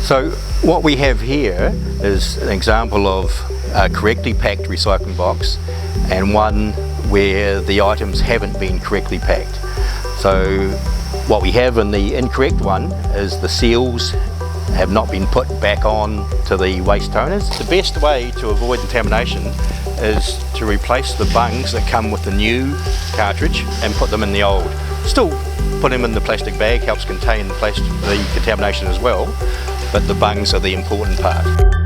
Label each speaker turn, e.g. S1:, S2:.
S1: So what we have here is an example of a correctly packed recycling box and one where the items haven't been correctly packed. So what we have in the incorrect one is the seals have not been put back on to the waste toners. The best way to avoid contamination is to replace the bungs that come with the new cartridge and put them in the old. Still put them in the plastic bag, helps contain the contamination as well, but the bungs are the important part.